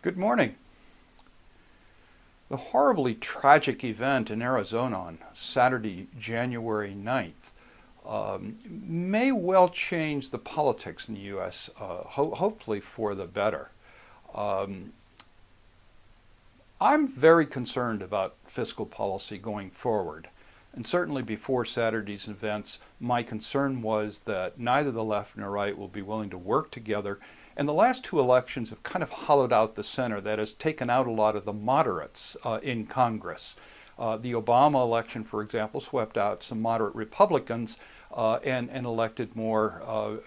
Good morning. The horribly tragic event in Arizona on Saturday, January 9th, may well change the politics in the U.S., hopefully for the better. Um, I'm very concerned about fiscal policy going forward. And certainly before Saturday's events, my concern was that neither the left nor right will be willing to work together. And the last two elections have kind of hollowed out the center, that has taken out a lot of the moderates in Congress. The Obama election, for example, swept out some moderate Republicans and elected more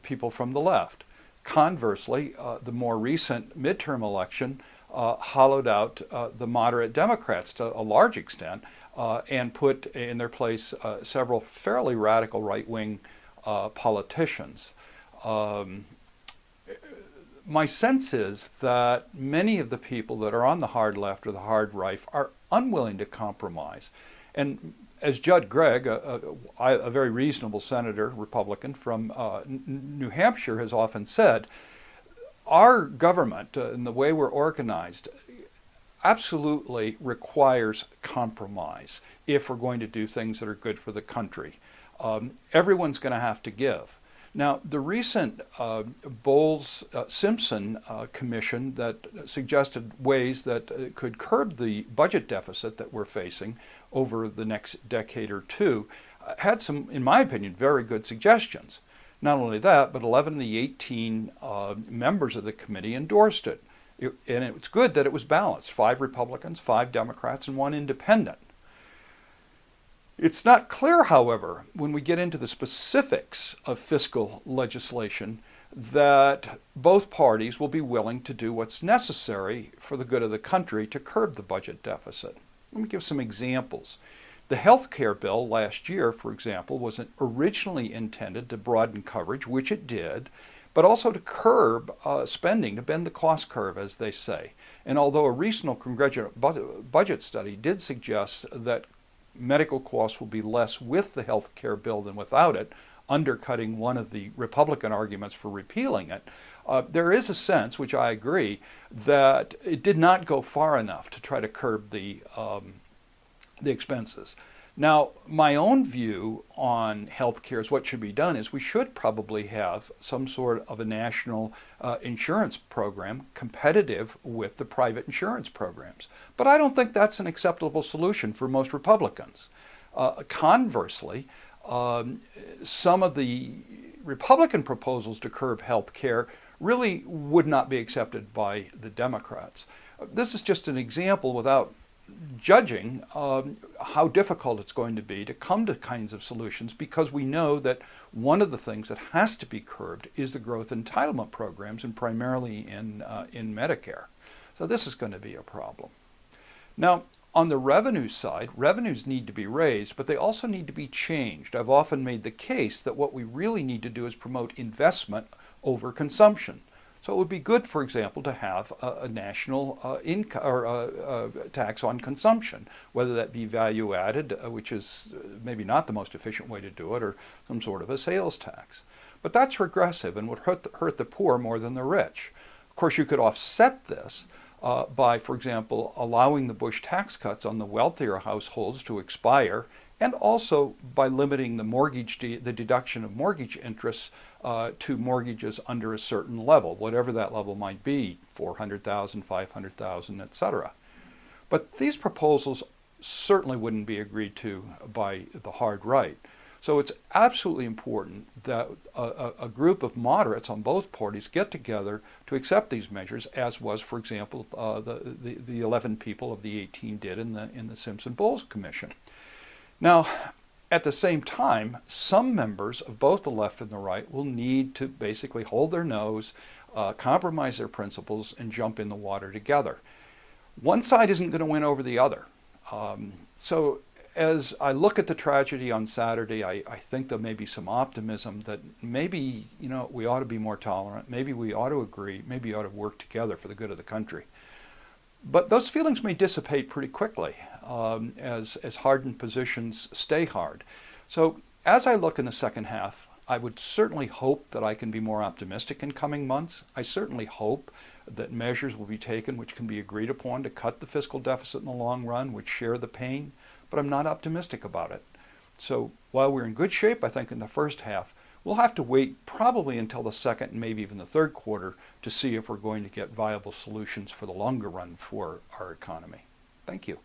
people from the left. Conversely, the more recent midterm election hollowed out the moderate Democrats to a large extent and put in their place several fairly radical right-wing politicians. My sense is that many of the people that are on the hard left or the hard right are unwilling to compromise. And as Judd Gregg, a very reasonable senator, Republican from New Hampshire, has often said, our government and the way we're organized absolutely requires compromise if we're going to do things that are good for the country. Everyone's going to have to give. Now, the recent Bowles-Simpson commission that suggested ways that could curb the budget deficit that we're facing over the next decade or two had some, in my opinion, very good suggestions. Not only that, but 11 of the 18 members of the committee endorsed it. And it's good that it was balanced, 5 Republicans, 5 Democrats, and 1 independent. It's not clear, however, when we get into the specifics of fiscal legislation, that both parties will be willing to do what's necessary for the good of the country to curb the budget deficit. Let me give some examples. The health care bill last year, for example, was originally intended to broaden coverage, which it did, but also to curb spending, to bend the cost curve, as they say. And although a recent congressional budget study did suggest that medical costs will be less with the health care bill than without it, undercutting one of the Republican arguments for repealing it, there is a sense, which I agree, that it did not go far enough to try to curb the expenses. Now, my own view on health care is what should be done is we should probably have some sort of a national insurance program competitive with the private insurance programs. But I don't think that's an acceptable solution for most Republicans. Conversely, some of the Republican proposals to curb health care really would not be accepted by the Democrats. This is just an example without judging how difficult it's going to be to come to kinds of solutions, because we know that one of the things that has to be curbed is the growth entitlement programs, and primarily in Medicare. So this is going to be a problem. Now, on the revenue side, revenues need to be raised, but they also need to be changed. I've often made the case that what we really need to do is promote investment over consumption. So it would be good, for example, to have a national income or tax on consumption, whether that be value added, which is maybe not the most efficient way to do it, or some sort of a sales tax. But that's regressive and would hurt the poor more than the rich. Of course, you could offset this by, for example, allowing the Bush tax cuts on the wealthier households to expire, and also by limiting the deduction of mortgage interest to mortgages under a certain level, whatever that level might be, 400,000, 500,000, etc. But these proposals certainly wouldn't be agreed to by the hard right. So it's absolutely important that a group of moderates on both parties get together to accept these measures, as was, for example, the 11 people of the 18 did in the Simpson-Bowles Commission. Now, at the same time, some members of both the left and the right will need to basically hold their nose, compromise their principles, and jump in the water together. One side isn't going to win over the other. So as I look at the tragedy on Saturday, I think there may be some optimism that maybe, we ought to be more tolerant, maybe we ought to agree, maybe we ought to work together for the good of the country. But those feelings may dissipate pretty quickly as hardened positions stay hard. So as I look in the second half, I would certainly hope that I can be more optimistic in coming months. I certainly hope that measures will be taken which can be agreed upon to cut the fiscal deficit in the long run, which share the pain, but I'm not optimistic about it. So while we're in good shape, I think, in the first half, we'll have to wait probably until the second and maybe even the third quarter to see if we're going to get viable solutions for the longer run for our economy. Thank you.